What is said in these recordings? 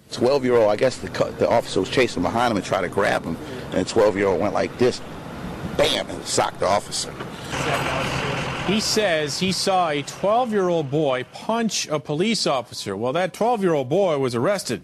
12-year-old, I guess the officer was chasing behind him and tried to grab him, and the 12-year-old went like this, bam, and socked the officer. He says he saw a 12-year-old boy punch a police officer. Well, that 12-year-old boy was arrested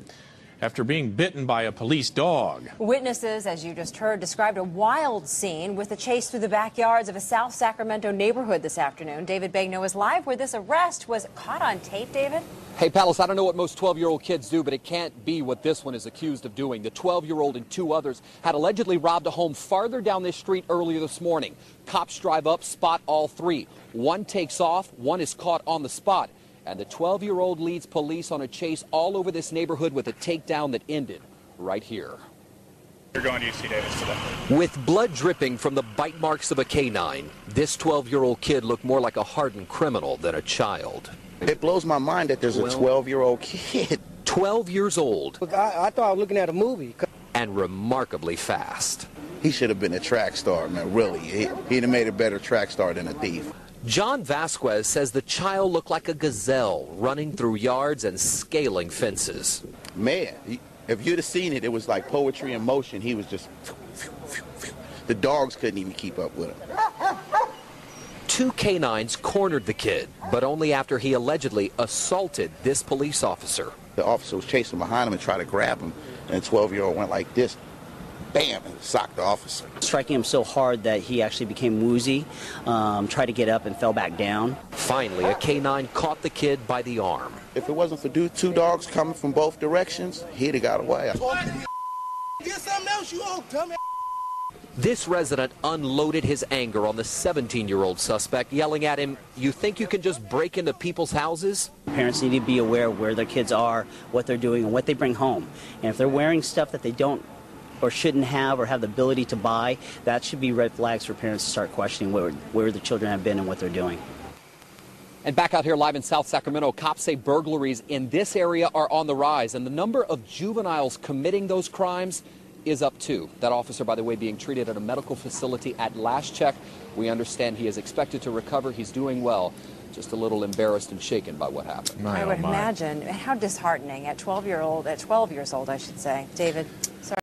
after being bitten by a police dog. Witnesses, as you just heard, described a wild scene with a chase through the backyards of a South Sacramento neighborhood this afternoon. David Begnaud is live where this arrest was caught on tape. David? Hey, Palace, I don't know what most 12-year-old kids do, but it can't be what this one is accused of doing. The 12-year-old and two others had allegedly robbed a home farther down this street earlier this morning. Cops drive up, spot all three. One takes off, one is caught on the spot. And the 12-year-old leads police on a chase all over this neighborhood with a takedown that ended right here. You're going to UC Davis today. With blood dripping from the bite marks of a canine, this 12-year-old kid looked more like a hardened criminal than a child. It blows my mind that there's a 12-year-old kid. 12 years old. I thought I was looking at a movie. And remarkably fast. He should have been a track star, man, really. He'd have made a better track star than a thief. John Vasquez says the child looked like a gazelle running through yards and scaling fences. Man, if you'd have seen it, it was like poetry in motion. He was just... The dogs couldn't even keep up with him. Two canines cornered the kid, but only after he allegedly assaulted this police officer. The officer was chasing behind him and tried to grab him, and the 12-year-old went like this, bam, and socked the officer. Striking him so hard that he actually became woozy, tried to get up and fell back down. Finally, a canine caught the kid by the arm. If it wasn't for two dogs coming from both directions, he'd have got away. Get something else, you old dumbass. This resident unloaded his anger on the 17-year-old suspect, yelling at him, "You think you can just break into people's houses?" Parents need to be aware of where their kids are, what they're doing, and what they bring home. And if they're wearing stuff that they don't or shouldn't have or have the ability to buy, that should be red flags for parents to start questioning where the children have been and what they're doing. And back out here live in South Sacramento, cops say burglaries in this area are on the rise, and the number of juveniles committing those crimes is up too. That officer, by the way, being treated at a medical facility at last check. We understand he is expected to recover. He's doing well. Just a little embarrassed and shaken by what happened. I would imagine. How disheartening at 12 years old, I should say. David?